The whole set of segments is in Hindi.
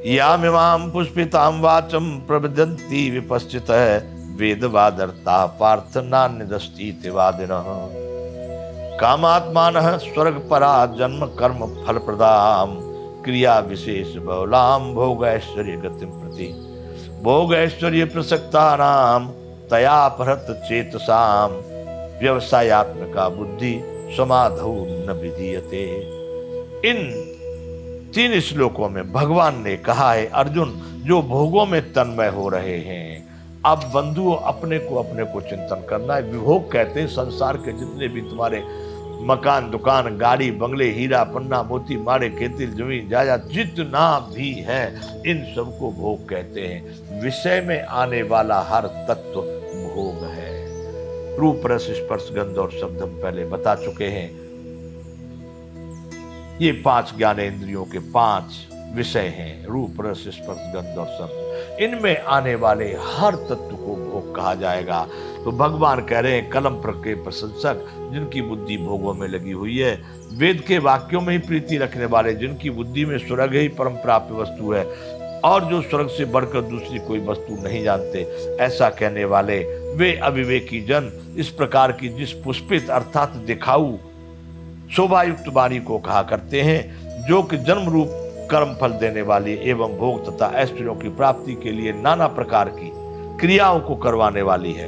यामिमां पुष्पितां वाचं प्रविदन्ति विपश्चितः वेदवादर्ता पार्थ नान्यदस्तीति वादिनः। कामात्मानः स्वर्गपरा जन्म कर्म फलप्रदां क्रिया विशेष बहुलां भोग ऐश्वर्य गतिं प्रति। भोग ऐश्वर्य प्रसक्तानां तया परत चेतसां व्यवसायात्मका बुद्धि समाधौ न विधीयते। इन 3 श्लोकों में भगवान ने कहा है, अर्जुन जो भोगों में तन्मय हो रहे हैं, अब बंधुओं अपने को चिंतन करना है। विभोग कहते हैं संसार के जितने भी तुम्हारे मकान, दुकान, गाड़ी, बंगले, हीरा, पन्ना, मोती, मारे, खेती, जमीन, जायदाद जितना भी है, इन सबको भोग कहते हैं। विषय में आने वाला हर तत्व भोग है। रूप, रस, स्पर्श, गंध और शब्द हम पहले बता चुके हैं। ये 5 ज्ञानेंद्रियों के 5 विषय हैं, रूप, रस, स्पर्श, गंध और शब्द। इनमें आने वाले हर तत्व को भोग कहा जाएगा। तो भगवान कह रहे हैं, कलम पर के प्रशंसक जिनकी बुद्धि भोगों में लगी हुई है, वेद के वाक्यों में ही प्रीति रखने वाले जिनकी बुद्धि में स्वर्ग ही परम प्राप्य वस्तु है और जो स्वर्ग से बढ़कर दूसरी कोई वस्तु नहीं जानते, ऐसा कहने वाले वे अविवेकी जन इस प्रकार की जिस पुष्पित अर्थात दिखाऊ शोभायुक्त वाणी को कहा करते हैं, जो कि जन्म रूप कर्म फल देने वाली एवं भोग तथा ऐश्वर्यों की प्राप्ति के लिए नाना प्रकार की क्रियाओं को करवाने वाली है।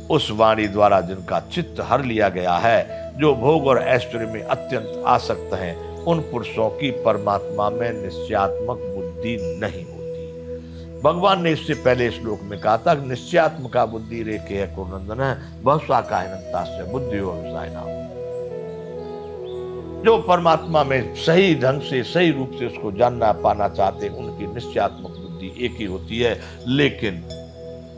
उस वाणी द्वारा जिनका चित्त हर लिया गया है, जो भोग और ऐश्वर्य में अत्यंत आसक्त हैं, उन पुरुषों की परमात्मा में निश्चयात्मक बुद्धि नहीं होती। भगवान ने इससे पहले श्लोक में कहा था, निश्चयात्मका बुद्धि रेखे है कुरनंदन है बहुसा कायनंतास्य बुद्धि और विषायना। जो परमात्मा में सही ढंग से सही रूप से उसको जानना पाना चाहते, उनकी निश्चयात्मक बुद्धि एक ही होती है। लेकिन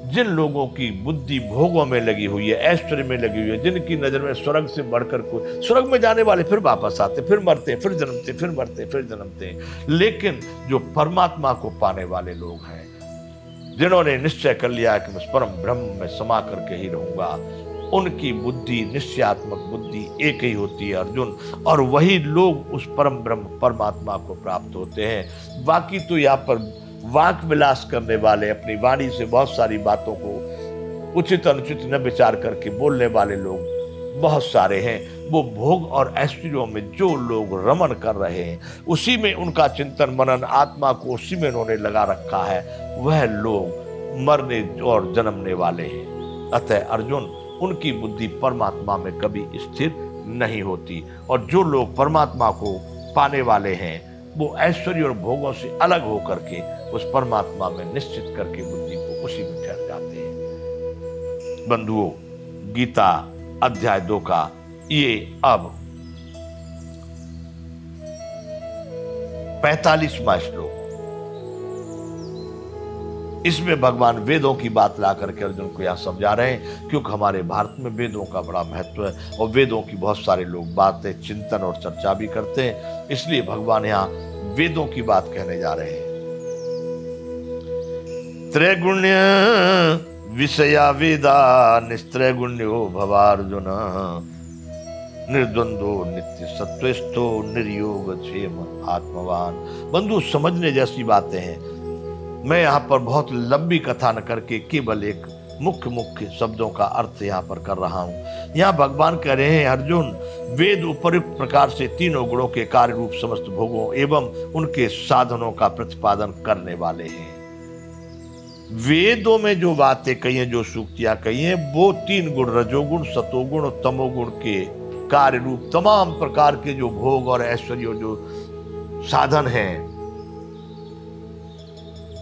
जिन लोगों की बुद्धि भोगों में लगी हुई है, ऐश्वर्य में लगी हुई है, जिनकी नजर में स्वर्ग से बढ़कर कोई, स्वर्ग में जाने वाले फिर वापस आते, फिर मरते, फिर जन्मते, फिर मरते, फिर जन्मते, लेकिन जो परमात्मा को पाने वाले लोग हैं, जिन्होंने निश्चय कर लिया कि मैं परम ब्रह्म में समा करके ही रहूंगा, उनकी बुद्धि निश्चयात्मक बुद्धि एक ही होती है अर्जुन, और वही लोग उस परम ब्रह्म परमात्मा को प्राप्त होते हैं। बाकी तो यहाँ पर वाक विलास करने वाले, अपनी वाणी से बहुत सारी बातों को उचित अनुचित न विचार करके बोलने वाले लोग बहुत सारे हैं। वो भोग और ऐश्वर्यों में जो लोग रमण कर रहे हैं, उसी में उनका चिंतन मनन, आत्मा को उसी में उन्होंने लगा रखा है, वह लोग मरने और जन्मने वाले हैं। अतः अर्जुन, उनकी बुद्धि परमात्मा में कभी स्थिर नहीं होती, और जो लोग परमात्मा को पाने वाले हैं, वो ऐश्वर्य और भोगों से अलग होकर के उस परमात्मा में निश्चित करके बुद्धि को उसी में ठहर जाते हैं। बंधुओं, गीता अध्याय 2 का ये अब 45वां श्लोक, इसमें भगवान वेदों की बात ला करके अर्जुन को यह समझा रहे हैं, क्योंकि हमारे भारत में वेदों का बड़ा महत्व है और वेदों की बहुत सारे लोग बातें, चिंतन और चर्चा भी करते हैं। इसलिए भगवान यहाँ वेदों की बात कहने जा रहे हैं। त्रैगुण्य विषया वेदा निस्त्रैगुण्यो भवार्जुन निर्द्वंदो नित्य सत्वस्थो निर्योग क्षेम आत्मवान। बंधु, समझने जैसी बातें हैं। मैं यहाँ पर बहुत लंबी कथा न करके केवल एक मुख्य शब्दों का अर्थ यहाँ पर कर रहा हूँ। यहाँ भगवान कह रहे हैं, अर्जुन, वेद उपयुक्त प्रकार से तीनों गुणों के कार्य रूप समस्त भोगों एवं उनके साधनों का प्रतिपादन करने वाले हैं। वेदों में जो बातें कही हैं, जो सूक्तियां कही हैं, वो 3 गुण, रजोगुण, सतोगुण और तमोगुण के कार्य रूप तमाम प्रकार के जो भोग और ऐश्वर्य जो साधन हैं,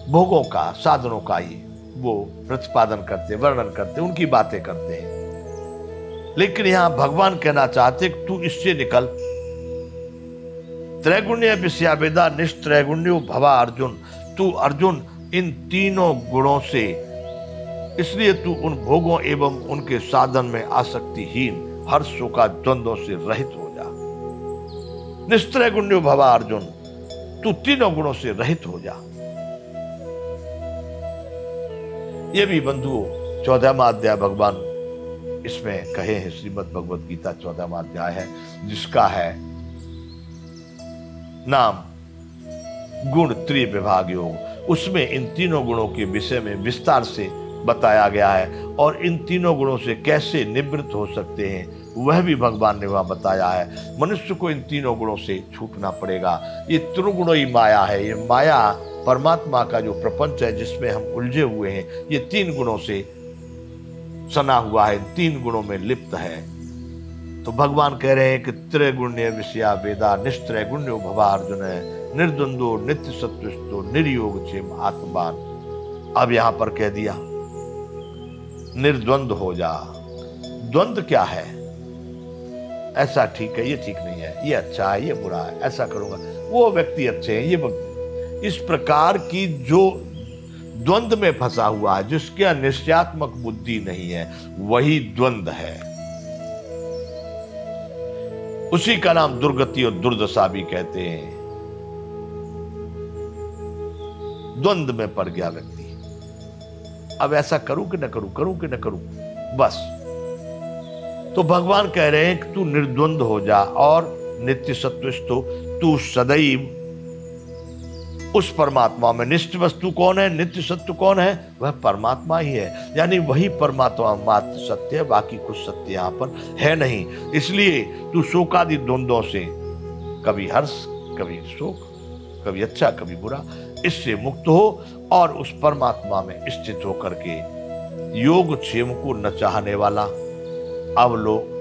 भोगों का, साधनों का ही वो प्रतिपादन करते, वर्णन करते, उनकी बातें करते हैं। लेकिन यहां भगवान कहना चाहते कि तू इससे निकल। त्रैगुण्य विषया वेदा निस्त्रैगुण्यो भवा अर्जुन। तू अर्जुन इन तीनों गुणों से, इसलिए तू उन भोगों एवं उनके साधन में आसक्तिहीन, हर्षों का द्वंद्वों से रहित हो जा। निस्त्रैगुण्यो भवा अर्जुन, तू तीनों गुणों से रहित हो जा। ये भी बंधुओं 14वां अध्याय भगवान इसमें कहे हैं। श्रीमद् भगवद गीता 14वां अध्याय है, जिसका है नाम गुण त्रिविभाग योग, उसमें इन तीनों गुणों के विषय में विस्तार से बताया गया है और इन तीनों गुणों से कैसे निवृत्त हो सकते हैं वह भी भगवान ने वहां बताया है। मनुष्य को इन तीनों गुणों से छूटना पड़ेगा। ये त्रिगुणोई माया है, ये माया परमात्मा का जो प्रपंच है जिसमें हम उलझे हुए हैं, ये तीन गुणों से सना हुआ है, तीन गुणों में लिप्त है। तो भगवान कह रहे हैं कि त्रैगुण्य विषया वेदा निस्त्रैगुण्यो भवा अर्जुन, निर्द्वंदो नित्य सत्वस्तो निर्योग क्षेम आत्मवान। अब यहां पर कह दिया निर्द्वंद हो जा। द्वंद क्या है? ऐसा ठीक है, ये ठीक नहीं है, ये अच्छा है, ये बुरा है, ऐसा करूंगा, वो व्यक्ति अच्छे हैं, ये इस प्रकार की जो द्वंद में फंसा हुआ है, जिसके निश्चयात्मक बुद्धि नहीं है, वही द्वंद है। उसी का नाम दुर्गति और दुर्दशा भी कहते हैं। द्वंद में पड़ गया व्यक्ति, अब ऐसा करूं कि न करूं, करूं कि न करूं, बस। तो भगवान कह रहे हैं कि तू निर्द्वंद हो जा और नित्य सत्वस्तो, तू सदैव उस परमात्मा में। नित्य वस्तु कौन है, नित्य सत्य कौन है? वह परमात्मा ही है, यानी वही परमात्मा मात्र सत्य है, बाकी कुछ सत्य यहां पर है नहीं। इसलिए तू शोकादि द्वंद्वों से, कभी हर्ष कभी शोक, कभी अच्छा कभी बुरा, इससे मुक्त हो और उस परमात्मा में स्थित होकर के योग क्षेम को न चाहने वाला। अब लोग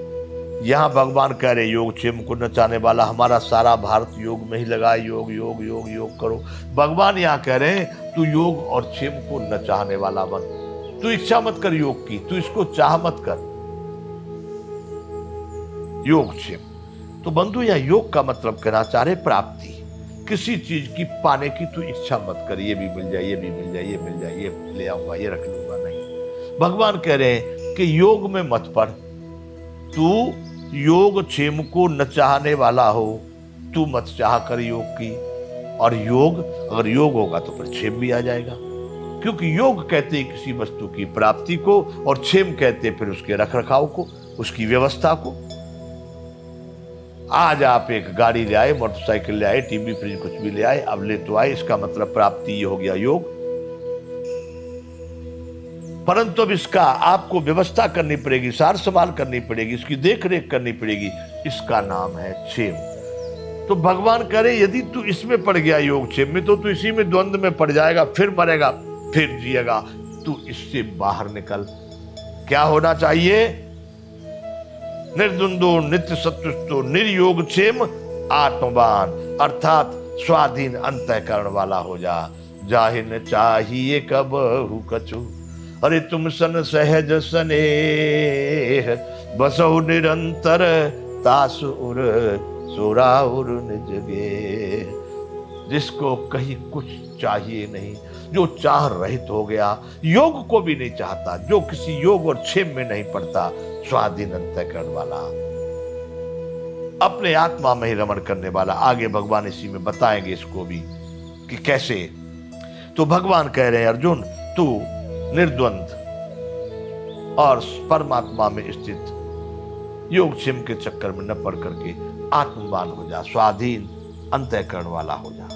यहां भगवान कह रहे योग क्षेम को न चाहने वाला, हमारा सारा भारत योग में ही लगा, योग योग योग योग करो। भगवान यहां कह रहे हैं तू योग और क्षेम को न चाहने वाला बन। तू इच्छा मत कर योग की, तू इसको चाह मत कर, योग क्षेम। तो बंधु यहां योग का मतलब कहना चाह रहे प्राप्ति, किसी चीज की पाने की तू इच्छा मत कर, ये भी मिल जाए, ये भी मिल जाए, ये मिल जाए, ये ले आऊंगा, ये रख लूंगा, नहीं। भगवान कह रहे हैं कि योग में मत पड़, तू योग क्षेम को न चाहने वाला हो, तू मत चाह कर योग की। और योग, अगर योग होगा तो फिर क्षेम भी आ जाएगा, क्योंकि योग कहते हैं किसी वस्तु की प्राप्ति को और क्षेम कहते हैं फिर उसके रख रखाव को, उसकी व्यवस्था को। आज आप एक गाड़ी ले आए, मोटरसाइकिल ले आए, टीवी फ्रिज कुछ भी ले आए, अब ले तो आए, इसका मतलब प्राप्ति ये हो गया योग। परंतु अब इसका आपको व्यवस्था करनी पड़ेगी, सार संभाल करनी पड़ेगी, इसकी देख रेख करनी पड़ेगी, इसका नाम है क्षेम। तो भगवान करे यदि तू इसमें पड़ गया योग क्षेम में, तो तू इसी में द्वंद्व में पड़ जाएगा, फिर मरेगा फिर जिएगा। तू इससे बाहर निकल। क्या होना चाहिए? निर्द्वंदो नित्य सत्वस्तो निर्योग क्षेम आत्मवान, अर्थात स्वाधीन अंतःकरण वाला हो जा। जाहि न चाहिए कबहु कछु, अरे तुम सन सहज स्नेह, बसहु निरंतर तासु उर सोरा उर निज गे। जिसको कहीं कुछ चाहिए नहीं, जो चाह रहित हो गया, योग को भी नहीं चाहता, जो किसी योग और क्षेम में नहीं पड़ता, स्वाधीन अंतःकरण वाला, अपने आत्मा में ही रमण करने वाला। आगे भगवान इसी में बताएंगे इसको भी कि कैसे। तो भगवान कह रहे हैं अर्जुन तू निर्द्वंद और परमात्मा में स्थित योग क्षेम के चक्कर में न पड़ करके आत्मवान हो जा, स्वाधीन अंतःकरण वाला हो जा।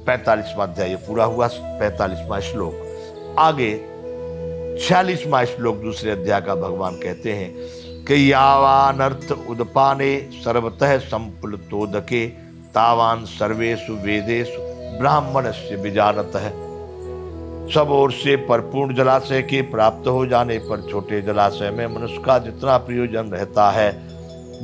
45वां अध्याय पूरा हुआ, 45वां श्लोक। आगे 46वां श्लोक दूसरे अध्याय का भगवान कहते हैं कि यावान अर्थ उदपाने सर्वतः संप्लुतोदके तावान सर्वेषु वेदेषु ब्राह्मणस्य विजानतः। सब ओर से परिपूर्ण जलाशय के प्राप्त हो जाने पर छोटे जलाशय में मनुष्य का जितना प्रयोजन रहता है,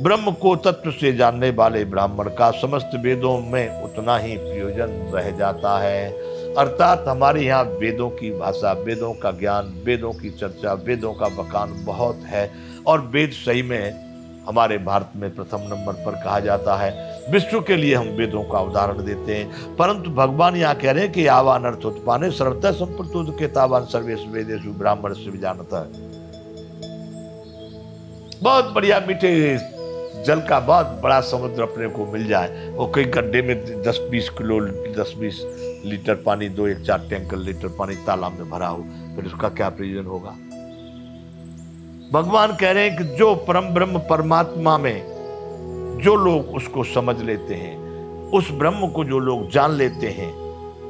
ब्रह्म को तत्व से जानने वाले ब्राह्मण का समस्त वेदों में उतना ही प्रयोजन रह जाता है। अर्थात हमारे यहाँ वेदों की भाषा, वेदों का ज्ञान, वेदों की चर्चा, वेदों का बखान बहुत है और वेद सही में हमारे भारत में प्रथम नंबर पर कहा जाता है। विश्व के लिए हम वेदों का उदाहरण देते हैं, परंतु भगवान यहाँ कह रहे हैं कि यावान अर्थ उत्पाने सर्वतः संप्रतोदके तावान सर्वेषु वेदेषु ब्राह्मणस्य विजानतः। बहुत बढ़िया मीठे जल का बहुत बड़ा समुद्र अपने को मिल जाए, वो कई गड्ढे में 10-20 किलो 10-20 लीटर पानी, 2-4 टैंकर लीटर पानी तालाब में भरा हो, फिर उसका क्या प्रयोजन होगा। भगवान कह रहे हैं कि जो परम ब्रह्म परमात्मा में जो लोग उसको समझ लेते हैं, उस ब्रह्म को जो लोग जान लेते हैं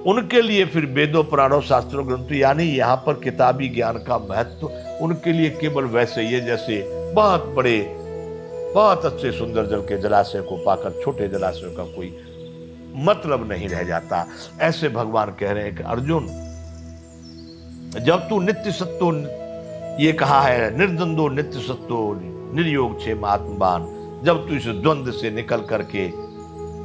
उनके लिए फिर वेदों पुराणों शास्त्रों ग्रंथों यानी यहाँ पर किताबी ज्ञान का महत्व उनके लिए केवल वैसे ही है जैसे बहुत बड़े बहुत अच्छे सुंदर जल के जलाशय को पाकर छोटे जलाशयों का कोई मतलब नहीं रह जाता। ऐसे भगवान कह रहे हैं कि अर्जुन, जब तू नित्य सत्तो, ये कहा है निर्द्वंदो नित्य सत्तो निर्योग क्षेम आत्मवान, जब तू इस द्वंद्व से निकल करके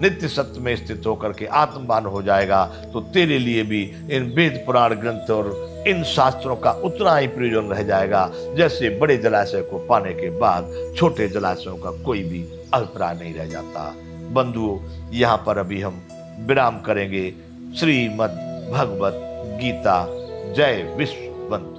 नित्य सत्य में स्थित होकर के आत्मवान हो जाएगा तो तेरे लिए भी इन वेद पुराण ग्रंथ और इन शास्त्रों का उतना ही प्रयोजन रह जाएगा जैसे बड़े जलाशय को पाने के बाद छोटे जलाशयों का कोई भी अभिप्राय नहीं रह जाता। बंधुओं, यहाँ पर अभी हम विराम करेंगे। श्रीमद् भगवत गीता। जय विश्व बंधु।